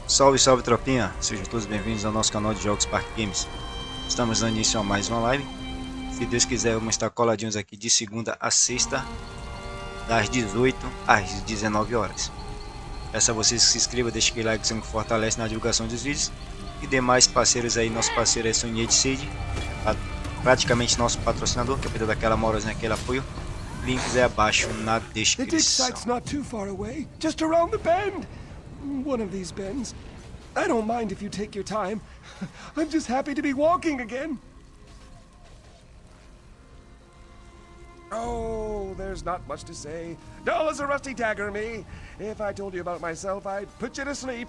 Salve, salve tropinha, sejam todos bem-vindos ao nosso canal de jogos EsparkeGames. Estamos dando início a mais uma live. Se Deus quiser, vamos estar coladinhos aqui de segunda a sexta, das 18 às 19 horas. Peço a vocês que se inscrevam, deixem aquele like que sempre fortalece na divulgação dos vídeos. E demais parceiros aí, nosso parceiro é SEJA, praticamente nosso patrocinador, que é daquela aquela morosinha, aquele apoio. Links é abaixo na descrição. One of these bends. I don't mind if you take your time. I'm just happy to be walking again. Oh, there's not much to say. Dull as a rusty dagger, me. If I told you about myself, I'd put you to sleep.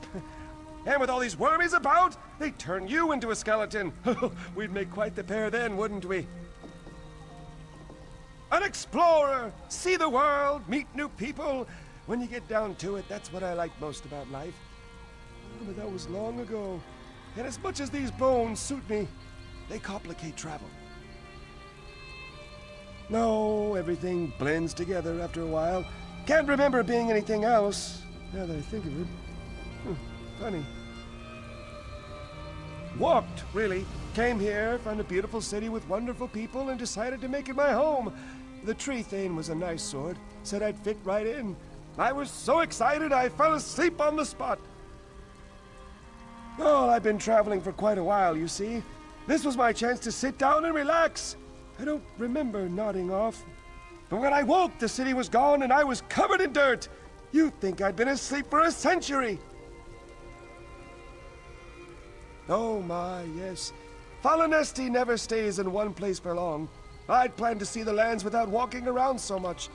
And with all these wormies about, they'd turn you into a skeleton. We'd make quite the pair then, wouldn't we? An explorer! See the world, meet new people. When you get down to it, that's what I like most about life. Oh, but that was long ago. And as much as these bones suit me, they complicate travel. No, everything blends together after a while. Can't remember being anything else, now that I think of it. Funny. Walked, really. Came here, found a beautiful city with wonderful people, and decided to make it my home. The tree thane was a nice sort. Said I'd fit right in. I was so excited I fell asleep on the spot. Oh, I've been traveling for quite a while, you see. This was my chance to sit down and relax. I don't remember nodding off. But when I woke, the city was gone and I was covered in dirt. You'd think I'd been asleep for a century. Oh my, yes. Falanesti never stays in one place for long. I'd planned to see the lands without walking around so much.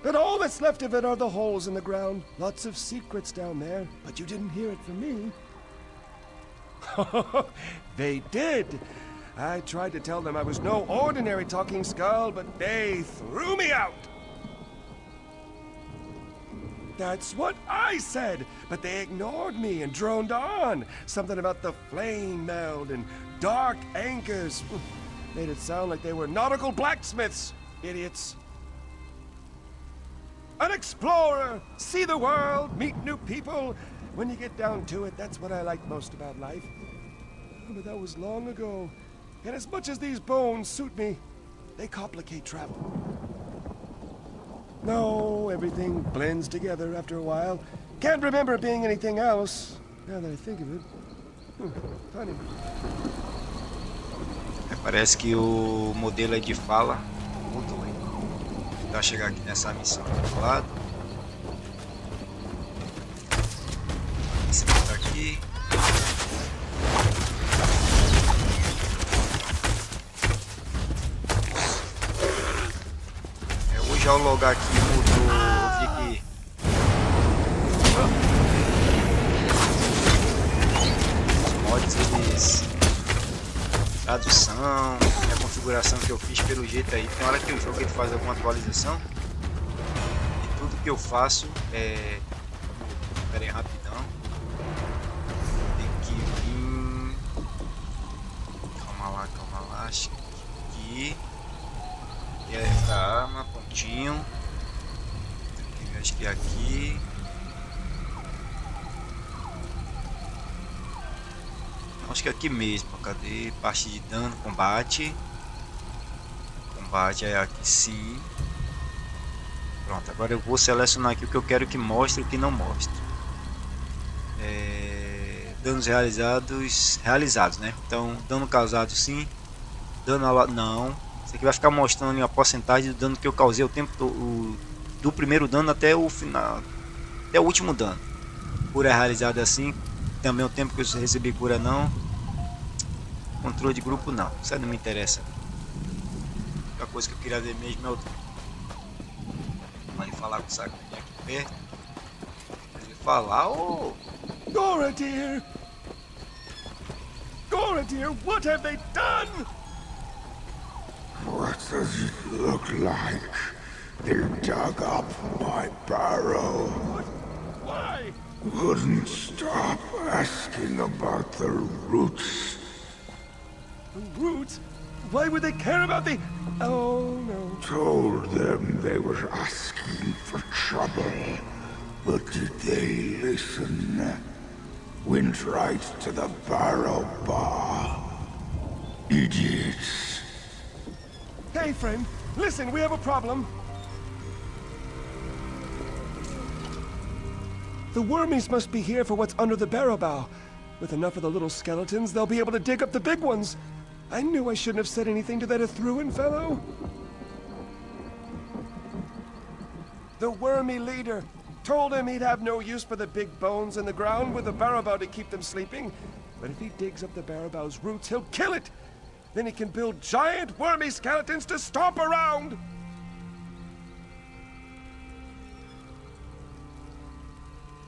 But all that's left of it are the holes in the ground. Lots of secrets down there, but you didn't hear it from me. They did. I tried to tell them I was no ordinary talking skull, but they threw me out. That's what I said, but they ignored me and droned on. Something about the flame meld and dark anchors. Made it sound like they were nautical blacksmiths. Idiots. An explorer! See the world, meet new people. When you get down to it, that's what I like most about life. Oh, but that was long ago. And as much as these bones suit me, they complicate travel. No, everything blends together after a while. Can't remember being anything else, now that I think of it. Funny. Parece que o modelo aí de fala mudou, hein? Vou chegar aqui nessa missão do lado. Esse tá aqui. Hoje ao logar aqui mudou. Eu vi que os mods, eles, tradução, a configuração que eu fiz pelo jeito aí, tem hora que o jogo ele faz alguma atualização e tudo que eu faço é... Pera aí, rapidão. Tem que vir... Calma lá, acho que é pra arma, pontinho. Acho que é aqui. Acho que é aqui mesmo. Cadê? Parte de dano, combate. Combate é aqui sim. Pronto, agora eu vou selecionar aqui o que eu quero que mostre e o que não mostre. Danos realizados, né? Então, dano causado sim. Dano não. Isso aqui vai ficar mostrando a porcentagem do dano que eu causei o tempo do primeiro dano até o final. Até o último dano. Cura realizada assim. Também o tempo que eu recebi cura não. Controle de grupo não. Isso aí não me interessa. A única coisa que eu queria ver mesmo é o... Vamos falar com o saco aqui perto. Ele falar, oh! Gora dear! Gora dear, what have they done? What does it look like? They dug up my barrow. What? Why? Wouldn't stop asking about the roots. The roots? Why would they care about the... Oh, no. Told them they were asking for trouble. But did they listen? Went right to the barrel bar. Idiots. Hey, friend. Listen, we have a problem. The wormies must be here for what's under the barrow bow. With enough of the little skeletons, they'll be able to dig up the big ones. I knew I shouldn't have said anything to that Ithruan fellow. The wormy leader told him he'd have no use for the big bones in the ground with the barrow bow to keep them sleeping. But if he digs up the barrow bow's roots, he'll kill it. Then he can build giant wormy skeletons to stomp around.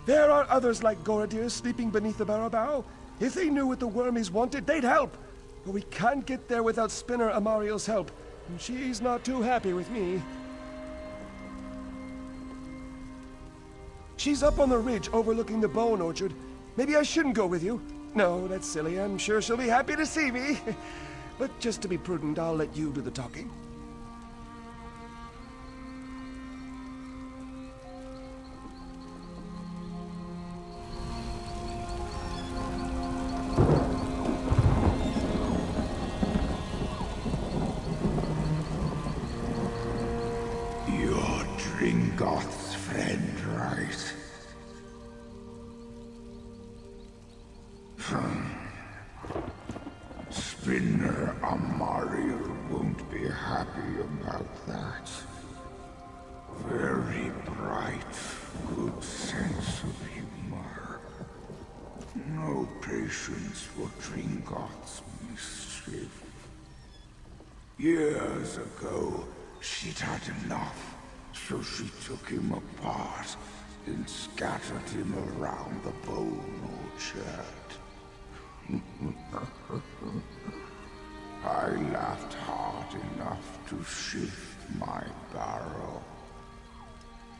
There are others like Goradir sleeping beneath the barrow bow. If they knew what the wormies wanted, they'd help. But we can't get there without Spinner Amario's help. And she's not too happy with me. She's up on the ridge overlooking the bone orchard. Maybe I shouldn't go with you. No, that's silly. I'm sure she'll be happy to see me. But just to be prudent, I'll let you do the talking. You're Dringoth's friend, right? Spinner Amario won't be happy about that. Very bright, good sense of humor. No patience for Dringoth's mischief. Years ago, she'd had enough, so she took him apart and scattered him around the bone orchard. I laughed hard enough to shift my barrel.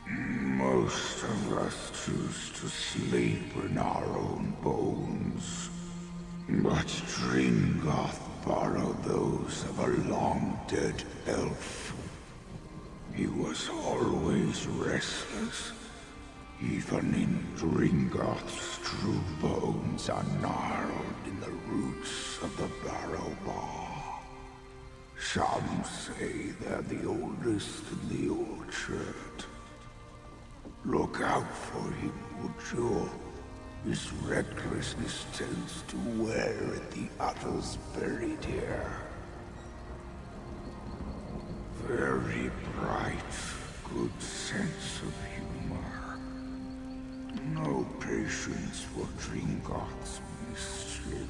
Most of us choose to sleep in our own bones, but Dringoth borrowed those of a long-dead elf. He was always restless. Even in Dringoth's true bones are gnarled in the roots of the barrow bar. Some say they're the oldest in the orchard. Look out for him, would you? His recklessness tends to wear at the others buried here. Very bright, good sense of humor. No patience for Dringoth's mischief.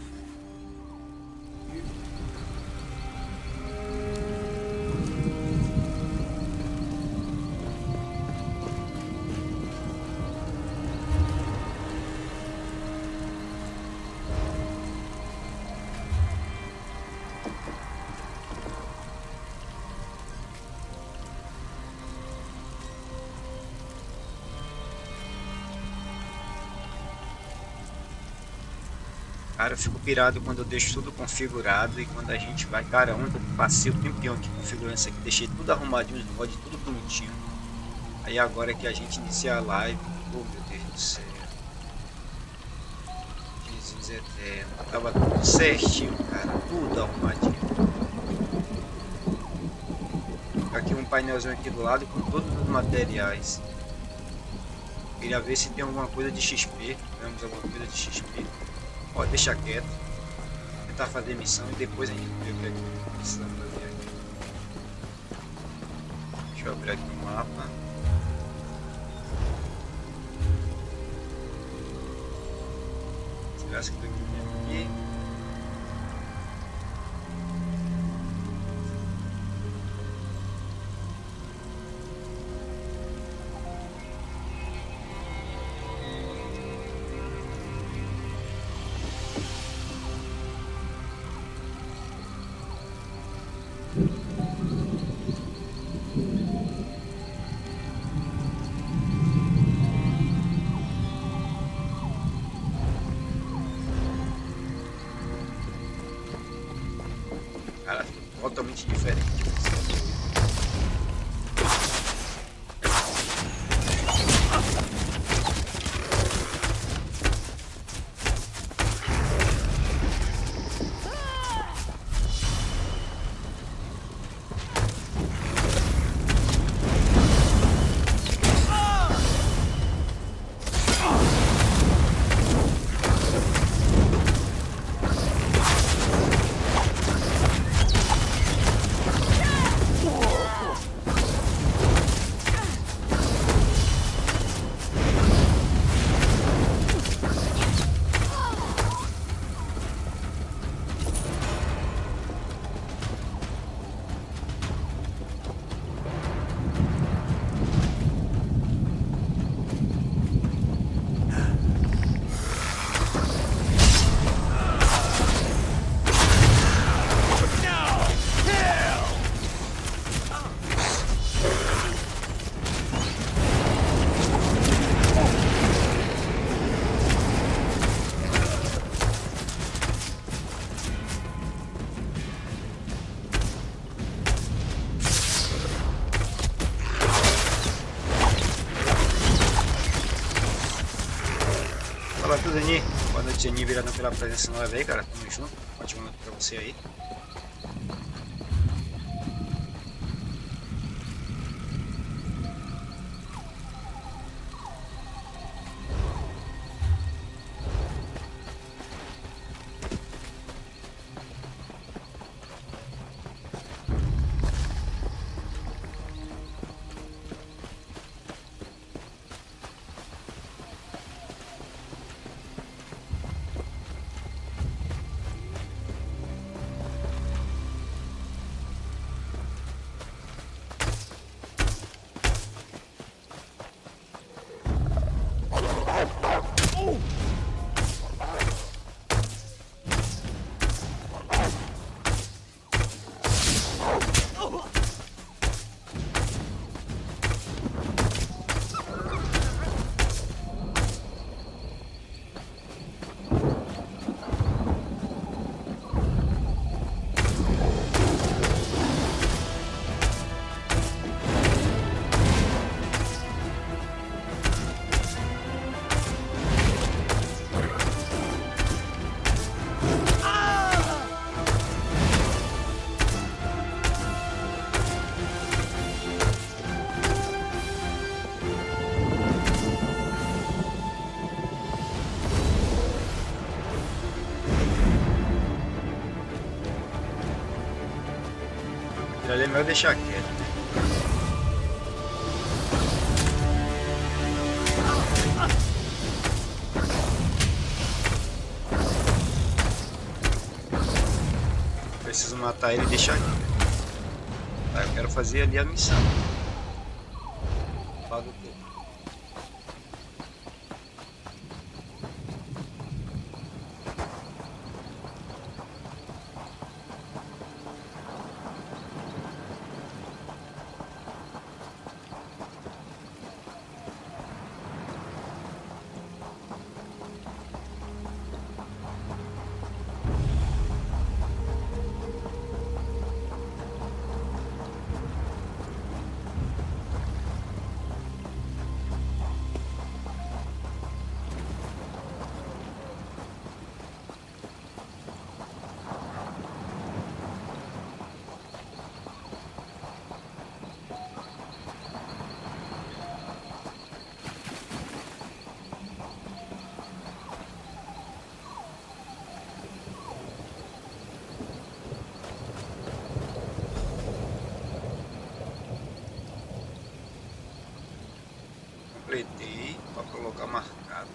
Cara, eu fico pirado quando eu deixo tudo configurado e quando a gente vai, cara, ontem eu passei o tempinho aqui configurando isso aqui, deixei tudo arrumadinho, os mods, tudo bonitinho. Aí agora que a gente inicia a live, oh meu Deus do céu, Jesus eterno, tava tudo certinho, cara, tudo arrumadinho. Aqui um painelzinho aqui do lado com todos os materiais. Queria ver se tem alguma coisa de XP, temos alguma coisa de XP. Ó, deixa quieto, tentar fazer missão e depois a gente vê o que é que precisamos fazer aqui. Deixa eu abrir aqui o mapa. Será que eu tô aqui? Cara, totalmente diferente. Tianinha virando pela presença nova aí, cara. Tamo junto. Ótima noite pra você aí. Ali é melhor deixar quieto. Preciso matar ele e deixar aqui. Tá, eu quero fazer ali a missão. Pago tudo. Completei para colocar marcado.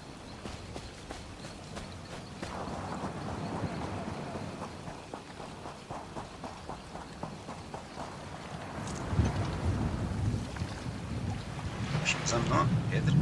Precisamos uma pedra.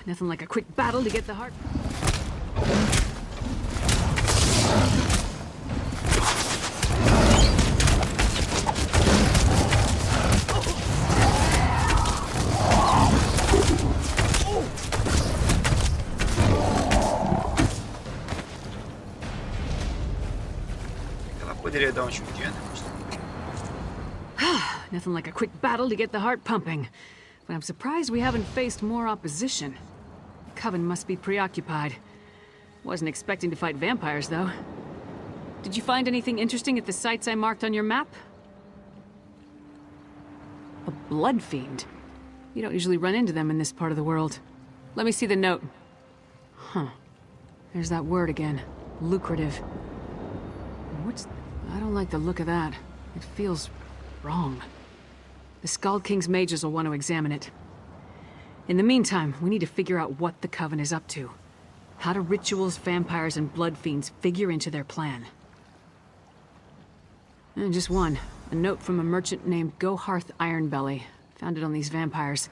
Nothing like a quick battle to get the heart. Ela poderia dar um chutinho, né? Nothing like a quick battle to get the heart pumping. But I'm surprised we haven't faced more opposition. Coven must be preoccupied. Wasn't expecting to fight vampires, though. Did you find anything interesting at the sites I marked on your map? A blood fiend? You don't usually run into them in this part of the world. Let me see the note. Huh. There's that word again. Lucrative. I don't like the look of that. It feels wrong. The Skald King's mages will want to examine it. In the meantime, we need to figure out what the Coven is up to. How do rituals, vampires, and blood fiends figure into their plan? And just one. A note from a merchant named Goharth Ironbelly. Found it on these vampires.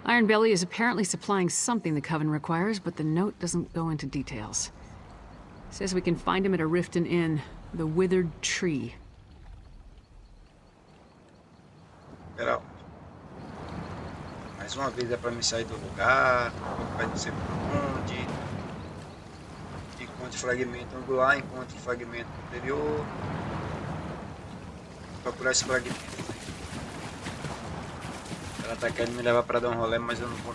Ironbelly is apparently supplying something the Coven requires, but the note doesn't go into details. It says we can find him at a Riften Inn, the Withered Tree. Geral. Mais uma vez é para me sair do lugar, vai não sei por onde. Encontre fragmento angular, encontre fragmento anterior. Procurar esse fragmento. Ela tá querendo me levar para dar um rolê, mas eu não vou.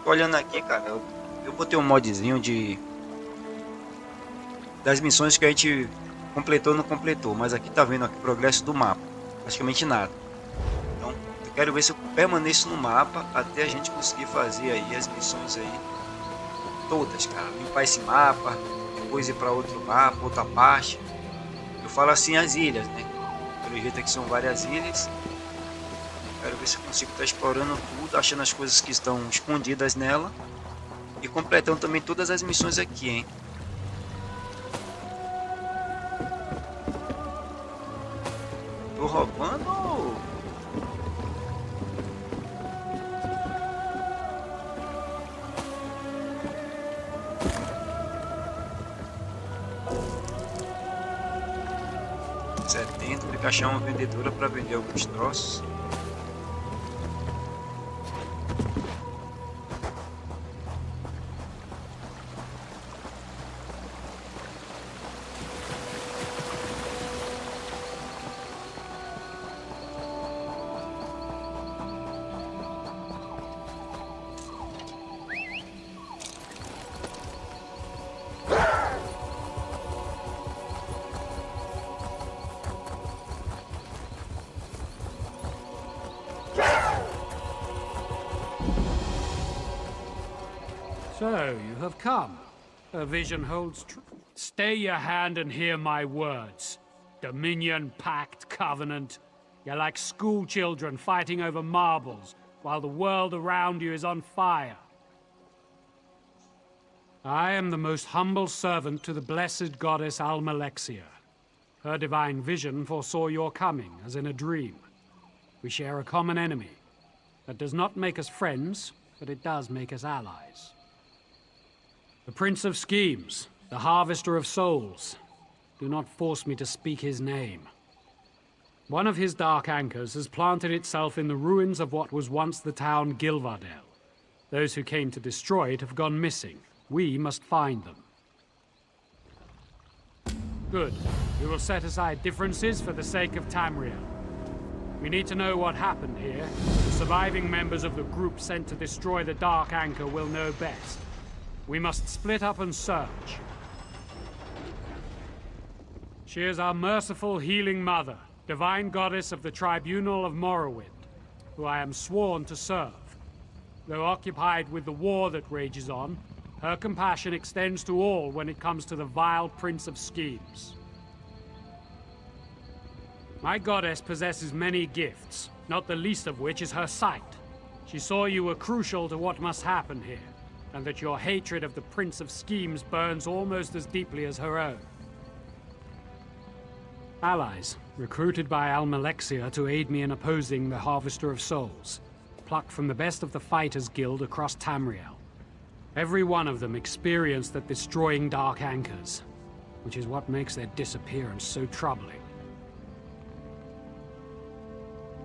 Olhando aqui, cara, eu botei um modzinho das missões que a gente completou ou não completou, mas aqui tá vendo aqui o progresso do mapa, praticamente nada. Então, eu quero ver se eu permaneço no mapa até a gente conseguir fazer aí as missões aí todas, cara, limpar esse mapa, depois ir para outro mapa, outra parte. Eu falo assim as ilhas, né? Pelo jeito aqui são várias ilhas. Quero ver se eu consigo estar explorando tudo, achando as coisas que estão escondidas nela e completando também todas as missões aqui, hein? Tô roubando? Tem que achar uma vendedora para vender alguns troços. So, you have come. Her vision holds true. Stay your hand and hear my words. Dominion, Pact, Covenant. You're like school children fighting over marbles, while the world around you is on fire. I am the most humble servant to the blessed goddess Almalexia. Her divine vision foresaw your coming, as in a dream. We share a common enemy. That does not make us friends, but it does make us allies. The Prince of Schemes, the Harvester of Souls. Do not force me to speak his name. One of his dark anchors has planted itself in the ruins of what was once the town Gilvardel. Those who came to destroy it have gone missing. We must find them. Good. We will set aside differences for the sake of Tamriel. We need to know what happened here. The surviving members of the group sent to destroy the Dark Anchor will know best. We must split up and search. She is our merciful healing mother, divine goddess of the Tribunal of Morrowind, who I am sworn to serve. Though occupied with the war that rages on, her compassion extends to all when it comes to the vile Prince of Schemes. My goddess possesses many gifts, not the least of which is her sight. She saw you were crucial to what must happen here, and that your hatred of the Prince of Schemes burns almost as deeply as her own. Allies, recruited by Almalexia to aid me in opposing the Harvester of Souls, plucked from the best of the Fighters Guild across Tamriel. Every one of them experienced at destroying Dark Anchors, which is what makes their disappearance so troubling.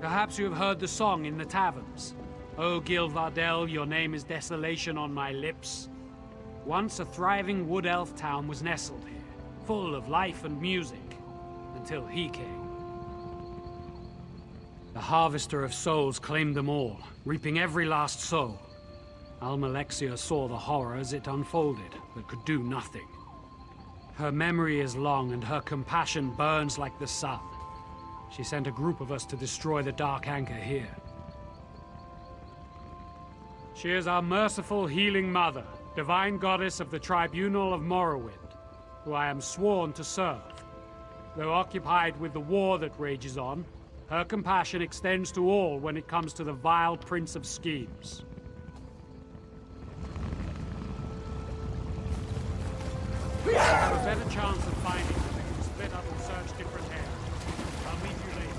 Perhaps you have heard the song in the taverns. O Gilvardel, your name is desolation on my lips. Once a thriving wood elf town was nestled here, full of life and music, until he came. The Harvester of Souls claimed them all, reaping every last soul. Almalexia saw the horror as it unfolded, but could do nothing. Her memory is long, and her compassion burns like the sun. She sent a group of us to destroy the Dark Anchor here. She is our merciful healing mother, divine goddess of the Tribunal of Morrowind, who I am sworn to serve. Though occupied with the war that rages on, her compassion extends to all when it comes to the vile Prince of Schemes. We have a better chance of finding them if we split up and search different areas. I'll meet you later.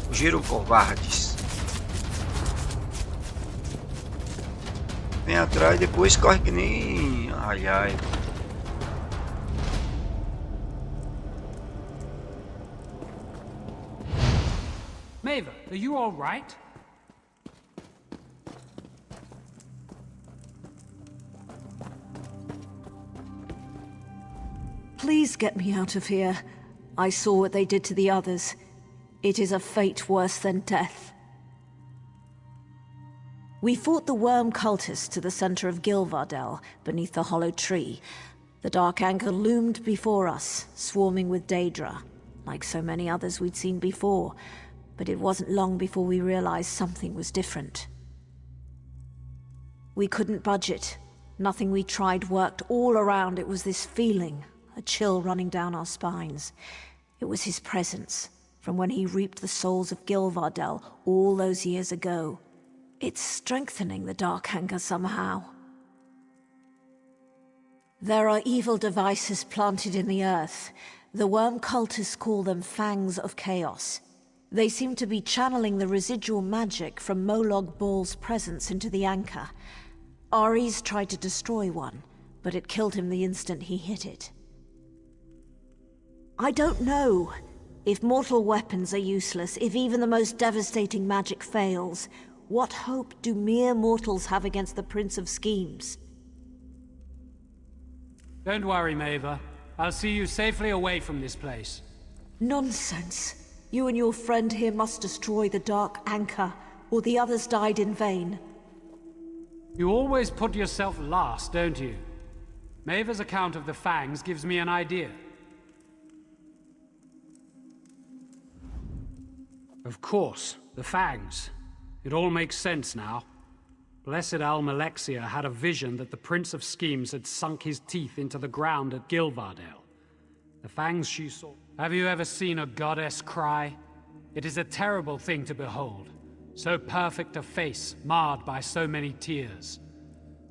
Fugiram, covardes. Vem atrás e depois corre que nem... Ai, ai. Maeve, are you all right? Please get me out of here. I saw what they did to the others. It is a fate worse than death. We fought the worm cultists to the center of Gilvardel, beneath the hollow tree. The Dark Anchor loomed before us, swarming with Daedra, like so many others we'd seen before. But it wasn't long before we realized something was different. We couldn't budge it. Nothing we tried worked. All around it was this feeling, a chill running down our spines. It was his presence, from when he reaped the souls of Gilvardel all those years ago. It's strengthening the Dark Anchor somehow. There are evil devices planted in the earth. The worm cultists call them Fangs of Chaos. They seem to be channeling the residual magic from Molag Bal's presence into the Anchor. Ares tried to destroy one, but it killed him the instant he hit it. I don't know. If mortal weapons are useless, if even the most devastating magic fails, What hope do mere mortals have against the Prince of Schemes? Don't worry, Maeva. I'll see you safely away from this place. Nonsense. You and your friend here must destroy the Dark Anchor, or the others died in vain. You always put yourself last, don't you? Maeva's account of the Fangs gives me an idea. Of course, the Fangs. It all makes sense now. Blessed Almalexia had a vision that the Prince of Schemes had sunk his teeth into the ground at Gilvardale. The Fangs she saw... Have you ever seen a goddess cry? It is a terrible thing to behold. So perfect a face, marred by so many tears.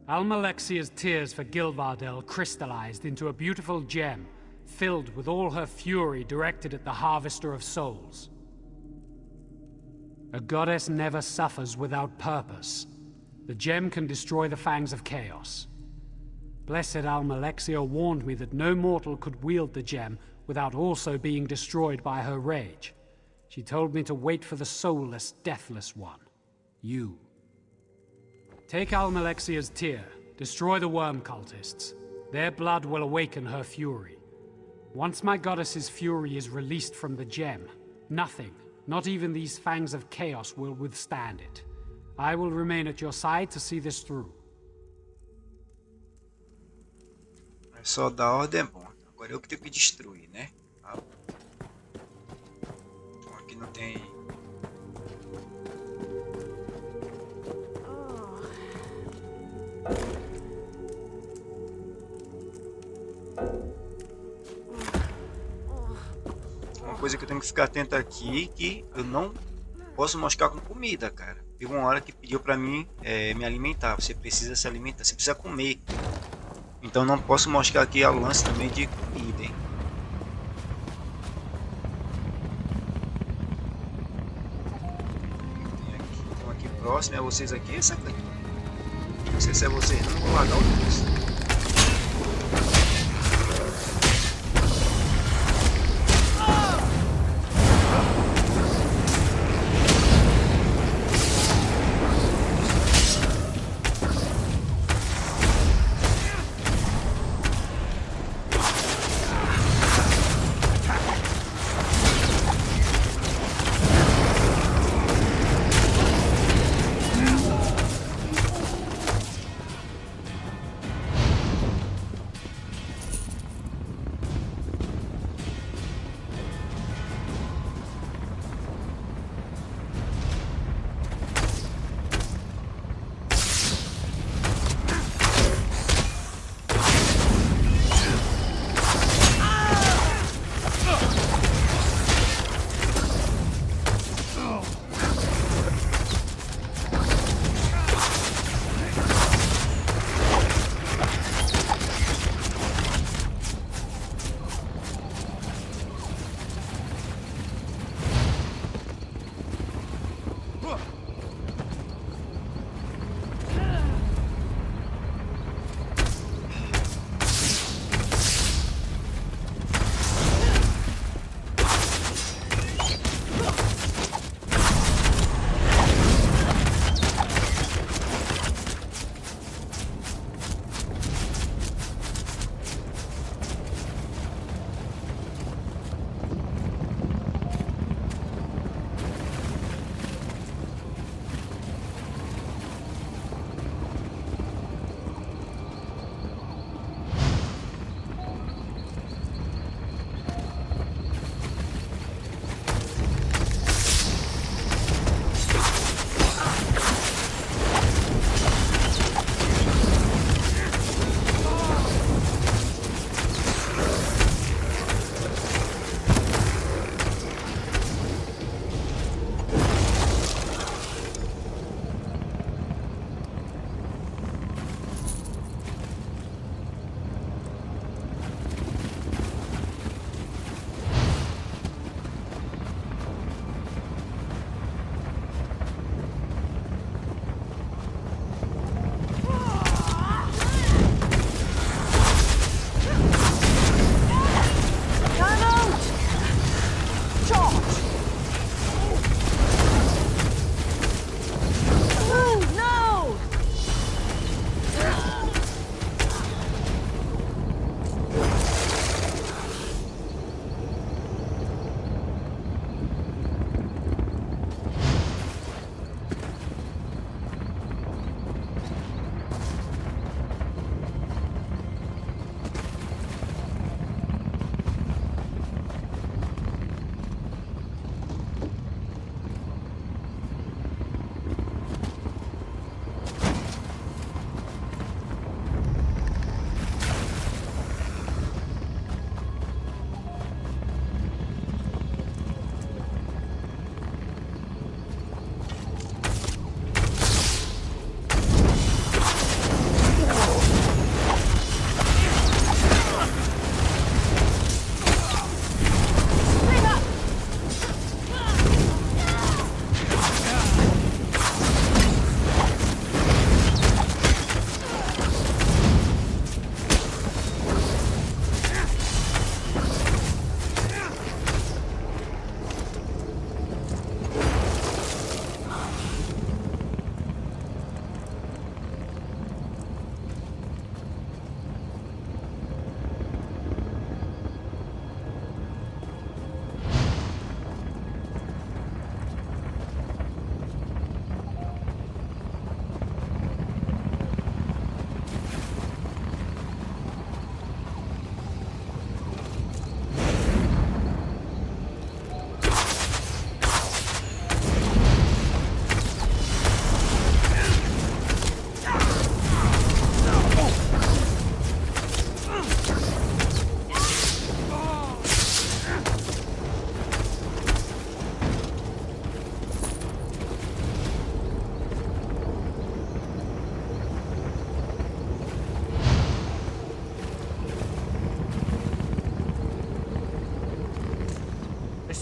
Almalexia's tears for Gilvardale crystallized into a beautiful gem, filled with all her fury directed at the Harvester of Souls. A goddess never suffers without purpose. The gem can destroy the Fangs of Chaos. Blessed Almalexia warned me that no mortal could wield the gem without also being destroyed by her rage. She told me to wait for the soulless, deathless one. You. Take Almalexia's tear, destroy the worm cultists. Their blood will awaken her fury. Once my goddess's fury is released from the gem, nothing, not even these Fangs of Chaos, will withstand it. I will remain at your side to see this through. Só dar ordem é bom. Agora eu que tenho que destruir, né? Então aqui não tem... Uma coisa que eu tenho que ficar atento aqui, que eu não posso moscar com comida, cara. Teve uma hora que pediu pra mim me alimentar. Você precisa se alimentar, você precisa comer. Então não posso mostrar aqui ao lance também de comida, hein? Tem aqui próximo, é vocês aqui, essa aqui. Não sei se é vocês, não vou largar o curso.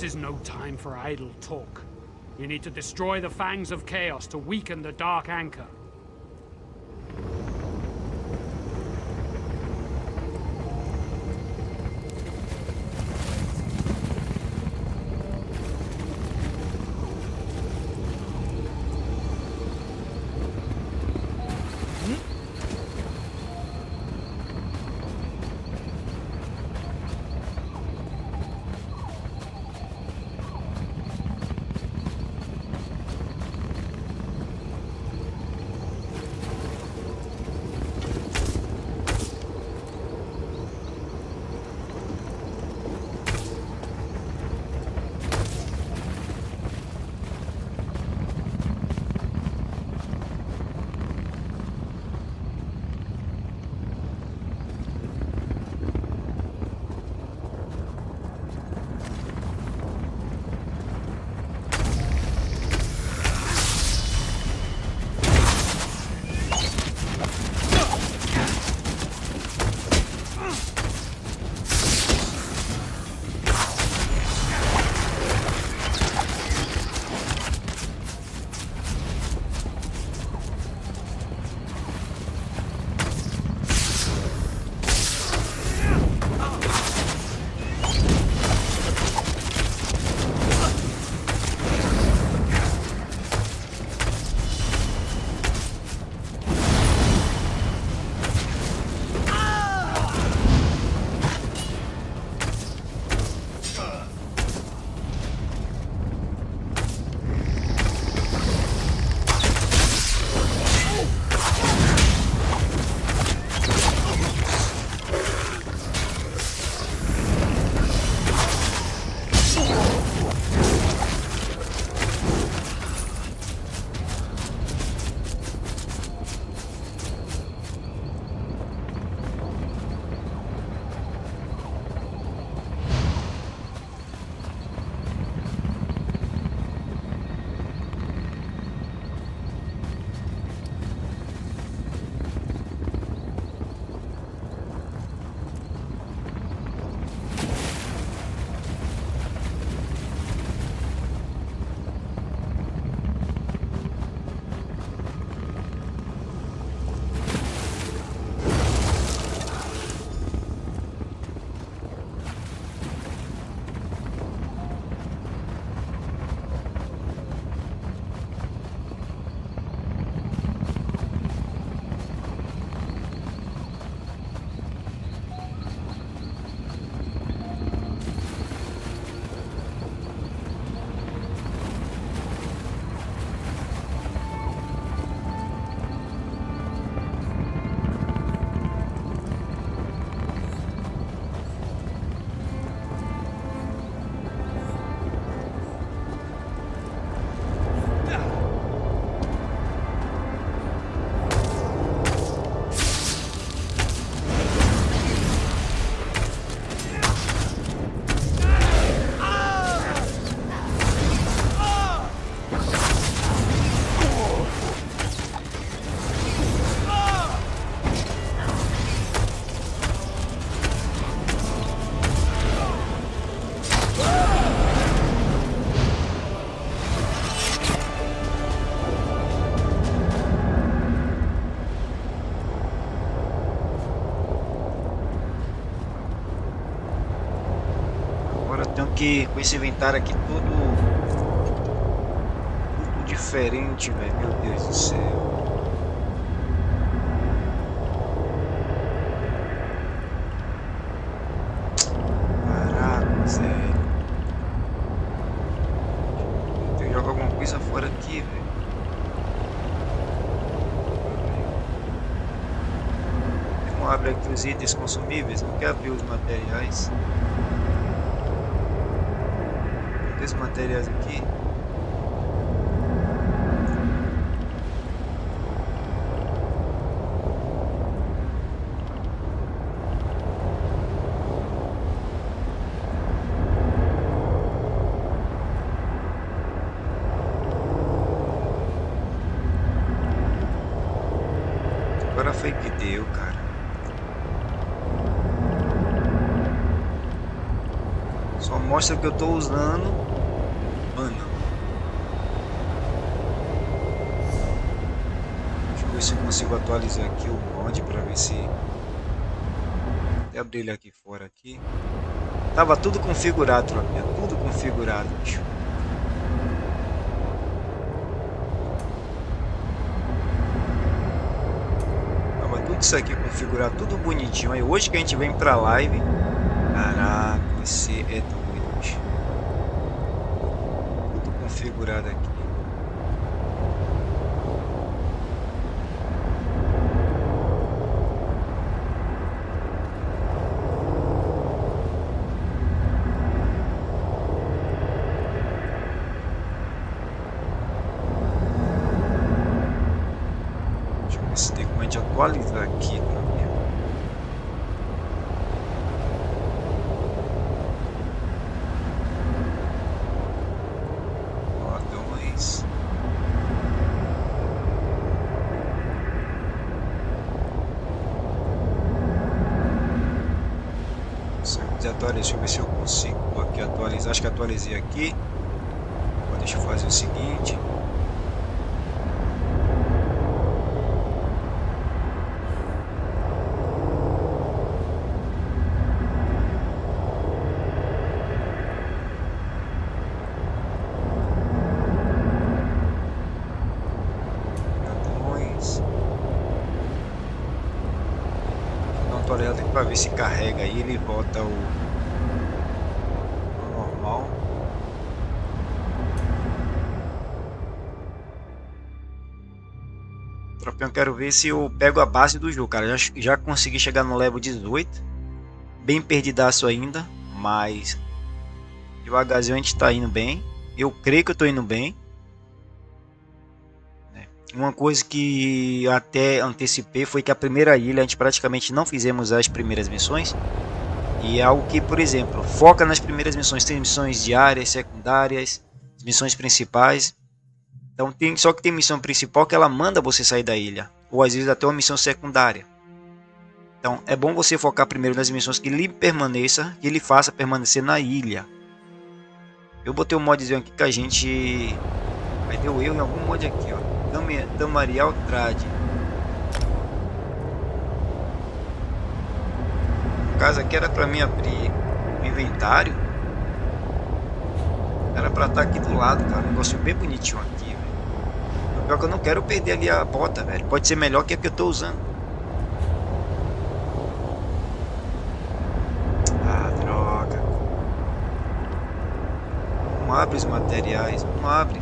This is no time for idle talk. We need to destroy the fangs of chaos to weaken the Dark Anchor. Que com esse inventário aqui tudo diferente, velho. Meu Deus do céu. Caraca, sério. Tem que jogar alguma coisa fora aqui, velho. Não abre aqui os itens consumíveis, não quer abrir os materiais. Os materiais aqui. Agora foi que deu, cara. Só mostra que eu tô usando. Mano. Deixa eu ver se eu consigo atualizar aqui o mod pra ver se. Vou abrir ele aqui fora aqui. Tava tudo configurado, tropinha. Tudo configurado, bicho. Tava tudo isso aqui configurado, tudo bonitinho. Aí hoje que a gente vem pra live. Caraca, você é doido, bicho. Tudo configurado aqui. Atualizar aqui também. Ó, 2. Se eu quiser atualizar, deixa eu ver se eu consigo aqui atualizar. Acho que atualizei aqui. Agora deixa eu fazer o seguinte. Para ver se carrega aí, ele volta o normal. Tropão, quero ver se eu pego a base do jogo, cara. Já consegui chegar no level 18. Bem perdidaço ainda, mas devagarzinho a gente tá indo bem. Eu creio que eu tô indo bem. Uma coisa que até antecipei foi que a primeira ilha a gente praticamente não fizemos as primeiras missões. E é algo que, por exemplo, foca nas primeiras missões. Tem missões diárias, secundárias, missões principais. Então só que tem missão principal que ela manda você sair da ilha. Ou às vezes até uma missão secundária. Então é bom você focar primeiro nas missões que lhe permaneça, que ele faça permanecer na ilha. Eu botei um modzinho aqui que a gente... Aí deu erro em algum mod aqui, ó. Damarial Trade. No caso aqui era para mim abrir o inventário. Era para estar aqui do lado, cara. Um negócio bem bonitinho aqui, velho. Pior que eu não quero perder ali a bota, velho. Pode ser melhor que a que eu tô usando. Ah, droga. Não abre os materiais. Não abre.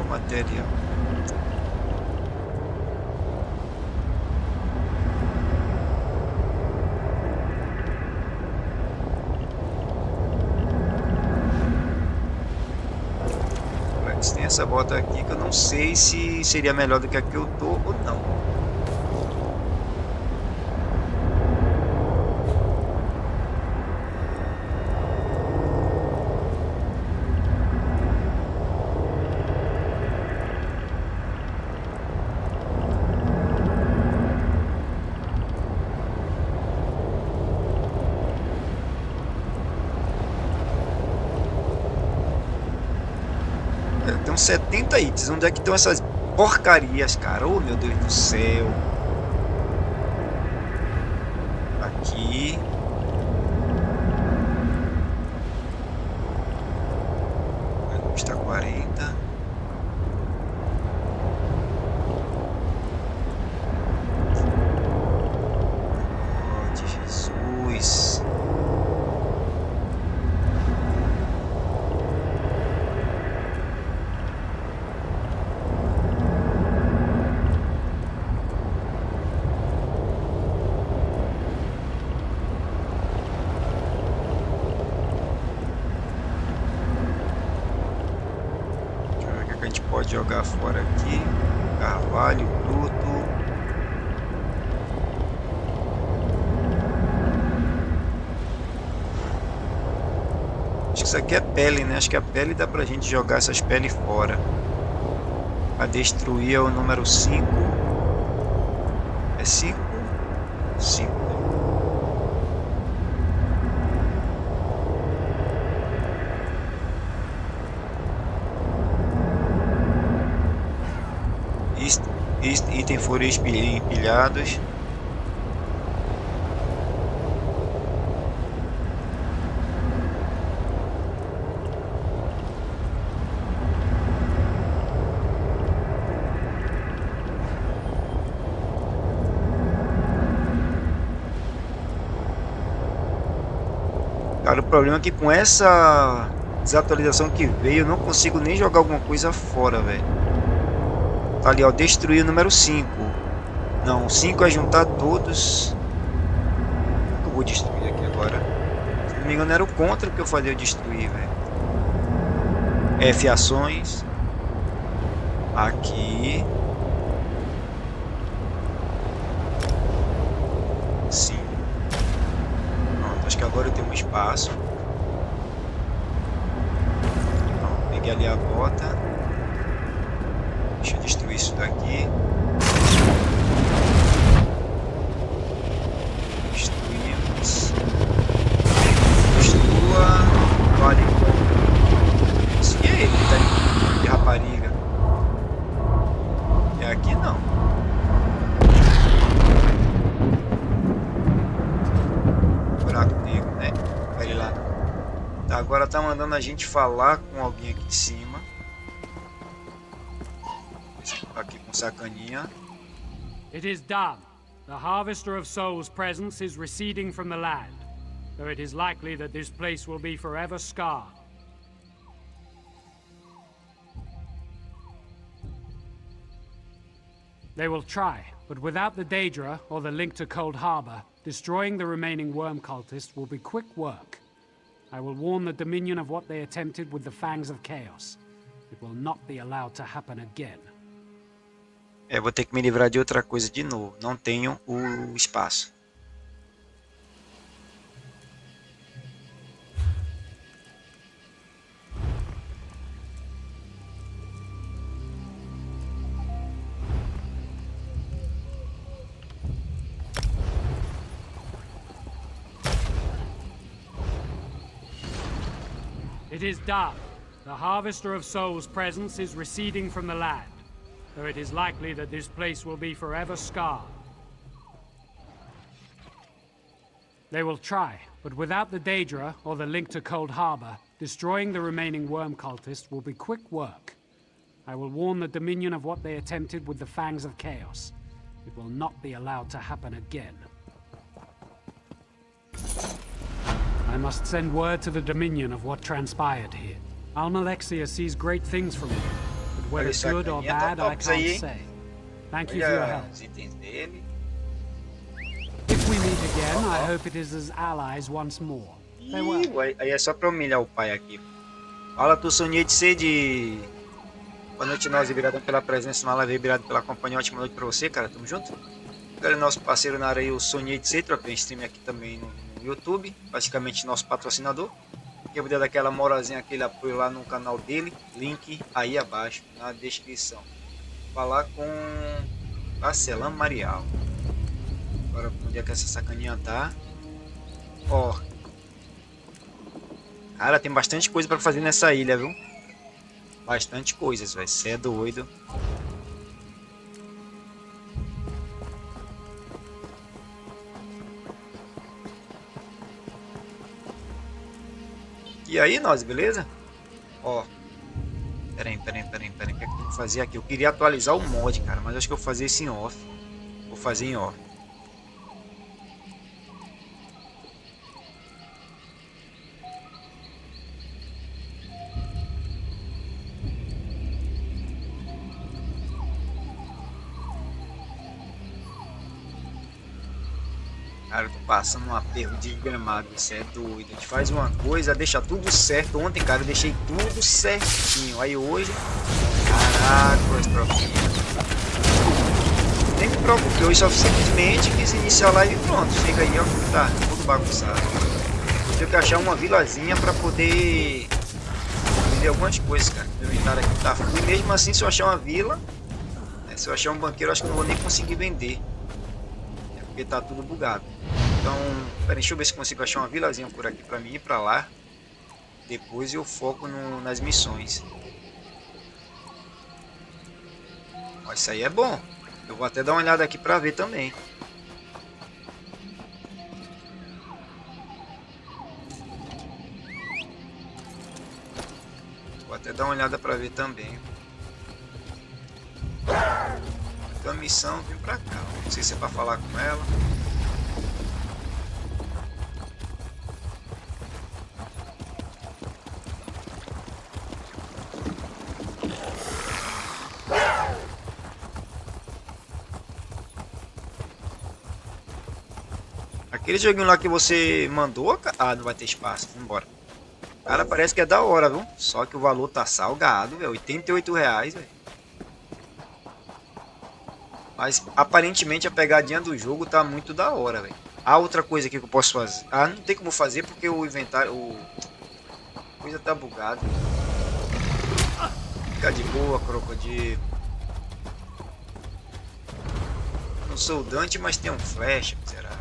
Material. Mas tem essa bota aqui que eu não sei se seria melhor do que a que eu tô ou não. Tem 70 itens. Onde é que estão essas porcarias, cara? Oh, meu Deus do céu. Aqui. Custa 40. Oh, de Jesus. Pode jogar fora aqui. Carvalho, bruto. que isso aqui é pele, né? Acho que a pele dá pra gente jogar essas peles fora. Pra destruir é o número 5. É 5? 5. Item foram empilhados. Cara, o problema é que com essa desatualização que veio, eu não consigo nem jogar alguma coisa fora, velho. Tá ali, ó, destruir o número 5. Não, o 5 é juntar todos. Eu vou destruir aqui agora. Se não me engano, era o contra que eu fazia eu destruir, velho. F ações. Aqui. Sim. Pronto, acho que agora eu tenho um espaço. Pronto, peguei ali a bota. Deixa eu destruir isso daqui. Destruímos. Destrua. Vale com. Esse é ele que tá ali de rapariga. É aqui não. Buraco negro, né? Vai lá. Tá, agora tá mandando a gente falar com alguém aqui em cima. Aqui com sacaninha. It is done. The harvester of souls' presence is receding from the land, though it is likely that this place will be forever scarred. They will try, but without the Daedra or the link to Cold Harbor, destroying the remaining worm cultists will be quick work. I will warn the Dominion of what they attempted with the Fangs of Chaos. It will not be allowed to happen again. É, vou ter que me livrar de outra coisa de novo. Não tenho o espaço. It is done. The harvester of souls' presence is receding from the land, though it is likely that this place will be forever scarred. They will try, but without the Daedra or the link to Cold Harbor, destroying the remaining worm cultists will be quick work. I will warn the Dominion of what they attempted with the Fangs of Chaos. It will not be allowed to happen again. I must send word to the Dominion of what transpired here. Almalexia sees great things from it, but whether good or bad, I can't say. Thank you for your help. If we meet again, I hope it is as allies once more. Farewell. Aí é só pra humilhar o pai aqui. Fala tu, Sonhei de Sede. Boa noite, nós, viradão pela presença na live, virado pela companhia. Ótima noite pra você, cara. Tamo junto. Galera, nosso parceiro na área aí, o Sonhei de Sede, troquei stream aqui também no YouTube, basicamente nosso patrocinador. Eu vou dar aquela moralzinha, aquele apoio lá no canal dele, link aí abaixo na descrição. Falar com a Celan Marial. Agora onde é que essa sacaninha tá? Ó, cara, tem bastante coisa para fazer nessa ilha, viu? Bastante coisas, velho. Você é doido. E aí, nós, beleza? Ó, peraí, o que é que eu vou fazer aqui? Eu queria atualizar o mod, cara, mas acho que eu vou fazer isso em off. Vou fazer em off. Cara, eu tô passando um aperto de gramado, isso é doido. A gente faz uma coisa, deixa tudo certo. Ontem, cara, eu deixei tudo certinho. Aí hoje, caraca, as troquinhas. Nem me preocupei, eu só simplesmente quis iniciar a live e pronto. Chega aí, ó, tá tudo bagunçado. tenho que achar uma vilazinha pra poder vender algumas coisas, cara. Meu inventário aqui tá full. E mesmo assim, se eu achar uma vila, né, se eu achar um banqueiro, acho que não vou nem conseguir vender. Porque tá tudo bugado. Então, pera, deixa eu ver se consigo achar uma vilazinha por aqui pra mim ir pra lá. Depois eu foco nas missões. Ó, isso aí é bom. Eu vou até dar uma olhada aqui pra ver também. Vou até dar uma olhada pra ver também. Então a missão, vem pra cá. Não sei se é pra falar com ela. Aquele joguinho lá que você mandou, ah, não vai ter espaço, vamos embora. Cara, parece que é da hora, viu? Só que o valor tá salgado, velho, R$88, velho. Mas aparentemente a pegadinha do jogo tá muito da hora, velho. Ah, outra coisa aqui que eu posso fazer. Ah, não tem como fazer porque o inventário, a coisa tá bugada. Fica de boa, crocodilo. Não sou o Dante, mas tem um flash, será?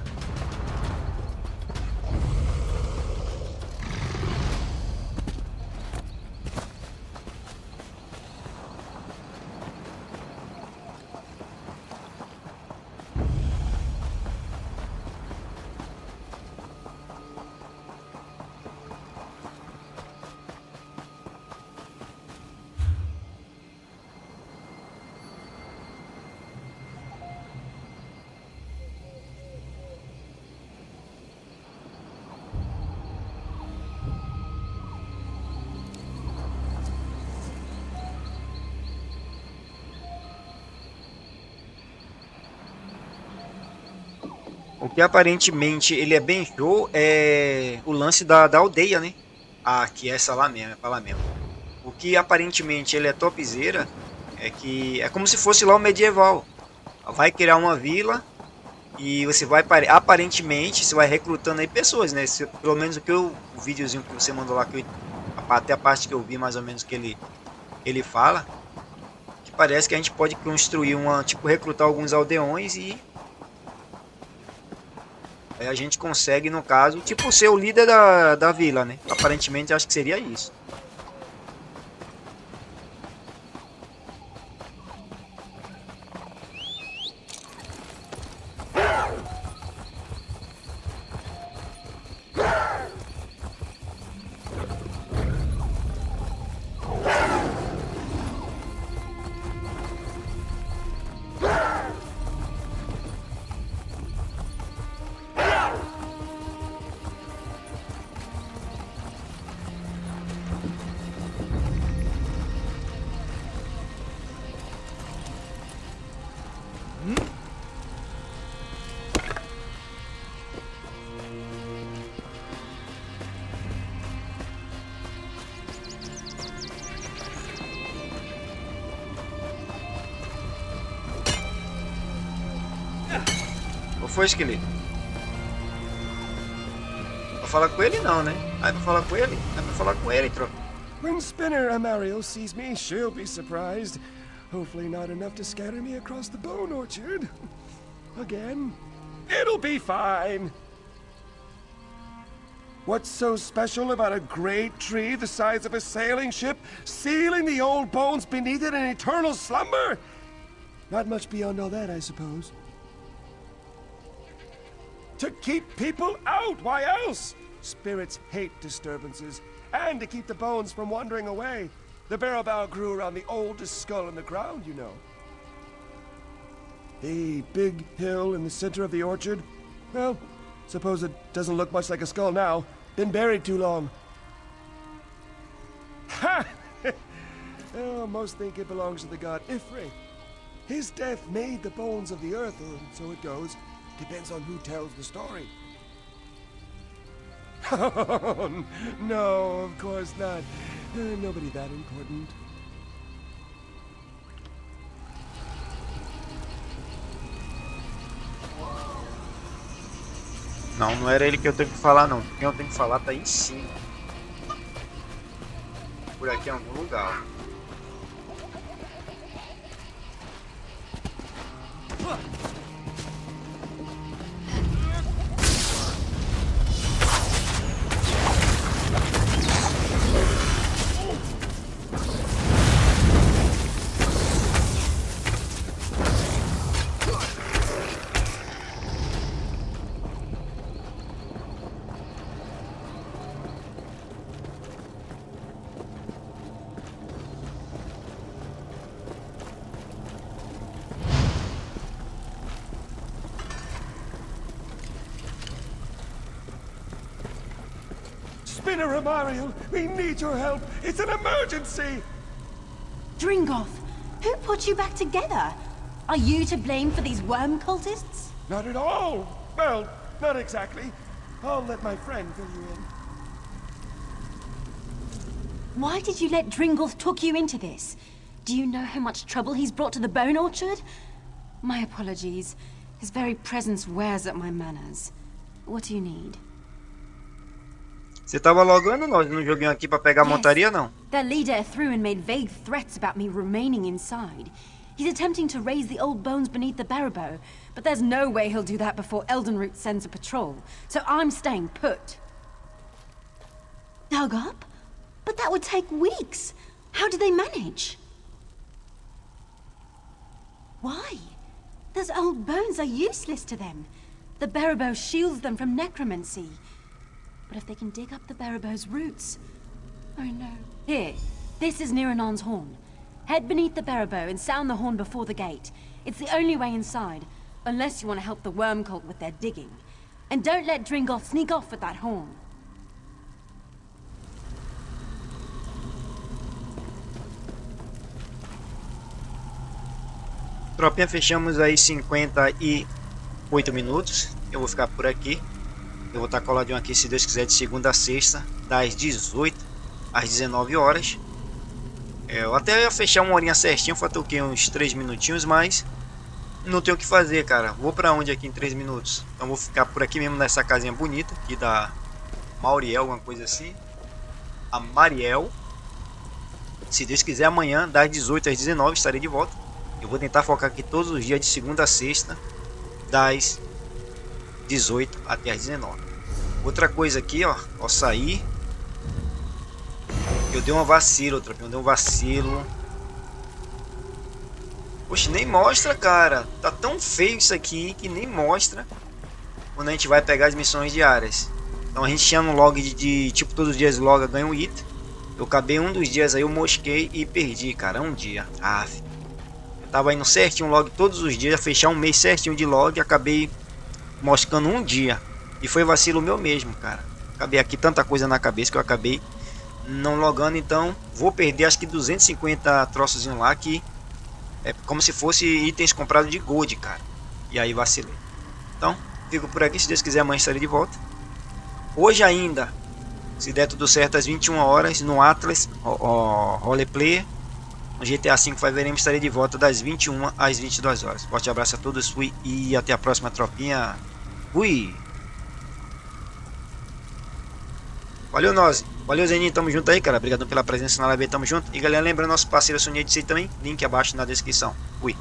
O que aparentemente ele é bem show é o lance da aldeia, né? Ah, que é essa lá mesmo, é pra lá mesmo. O que aparentemente ele é topzera é que é como se fosse lá o medieval. Vai criar uma vila e você vai, aparentemente, você vai recrutando aí pessoas, né? Pelo menos o videozinho que você mandou lá, até a parte que eu vi mais ou menos que ele fala, que parece que a gente pode construir tipo, recrutar alguns aldeões e aí a gente consegue, no caso, tipo, ser o líder da vila, né? Aparentemente, acho que seria isso. Ou foi esqueleto? Pra falar com ele não, né? Aí pra falar com ele? Aí pra falar com ele, troca. When Spinner Amario sees me, she'll be surprised. Hopefully not enough to scatter me across the bone orchard. Again. It'll be fine. What's so special about a great tree the size of a sailing ship, sealing the old bones beneath it in eternal slumber? Not much beyond all that, I suppose. To keep people out, why else? Spirits hate disturbances, and to keep the bones from wandering away. The barrel bough grew around the oldest skull in the ground, you know. The big hill in the center of the orchard? Well, suppose it doesn't look much like a skull now. Been buried too long. Ha! Oh, most think it belongs to the god Ifrit. His death made the bones of the earth, or so it goes. Depends on who tells the story. Oh, no, of course not. Nobody that important. Não, não era ele que eu tenho que falar não. Quem eu tenho que falar tá aí em cima. Por aqui em algum lugar. Spinner Mario, we need your help. It's an emergency. Dringoth, who put you back together? Are you to blame for these worm cultists? Not at all. Well, not exactly. I'll let my friend fill you in. Why did you let Dringoth talk you into this? Do you know how much trouble he's brought to the Bone Orchard? My apologies. His very presence wears at my manners. What do you need? Você tava logando nós no joguinho aqui pra pegar a montaria, não? Their leader threw and made vague threats about me remaining inside. He's attempting to raise the old bones beneath the Barabo, but there's no way he'll do that before Eldenroot sends a patrol, so I'm staying put. Dug up? But that would take weeks. How do they manage? Why? Those old bones are useless to them. The Barabo shields them from necromancy. But if they can dig up the Barabo's roots... Oh no. Here, this is Niranon's horn. Head beneath the Barabo and sound the horn before the gate. It's the only way inside, unless you want to help the worm cult with their digging. And don't let Dringoth sneak off with that horn. Tropinha, fechamos aí 58 minutos. Eu vou ficar por aqui. Eu vou estar coladinho aqui, se Deus quiser, de segunda a sexta, das 18 às 19 horas. Eu até ia fechar uma horinha certinho, faltou o quê? Uns 3 minutinhos, mas não tenho o que fazer, cara. Vou pra onde aqui em 3 minutos? Então vou ficar por aqui mesmo, nessa casinha bonita aqui da Mauriel, alguma coisa assim. A Mariel. Se Deus quiser, amanhã, das 18 às 19, estarei de volta. Eu vou tentar focar aqui todos os dias, de segunda a sexta, das 18 até as 19. Outra coisa aqui, ó, ao sair, eu dei uma vacilo, eu dei um vacilo. Poxa, nem mostra, cara. Tá tão feio isso aqui que nem mostra quando a gente vai pegar as missões diárias. Então a gente tinha no log de tipo, todos os dias loga ganha um item. Eu acabei um dos dias aí, eu mosquei e perdi, cara, um dia. Eu tava indo certinho log todos os dias, fechar um mês certinho de log, acabei moscando um dia. E foi vacilo meu mesmo, cara. Acabei aqui tanta coisa na cabeça que eu acabei não logando. Então vou perder acho que 250 troços lá, que é como se fosse itens comprados de gold, cara. E aí vacilei. Então fico por aqui, se Deus quiser amanhã estarei de volta. Hoje ainda, se der tudo certo, às 21 horas no Atlas Roleplay, no GTA V veremos, estarei de volta das 21 às 22 horas. Forte abraço a todos, fui e até a próxima, tropinha. Fui! Valeu, nós. Valeu, Zeninho. Tamo junto aí, cara. Obrigado pela presença na live. Tamo junto. E galera, lembra nosso parceiro Sonia de si também. Link abaixo na descrição. Fui.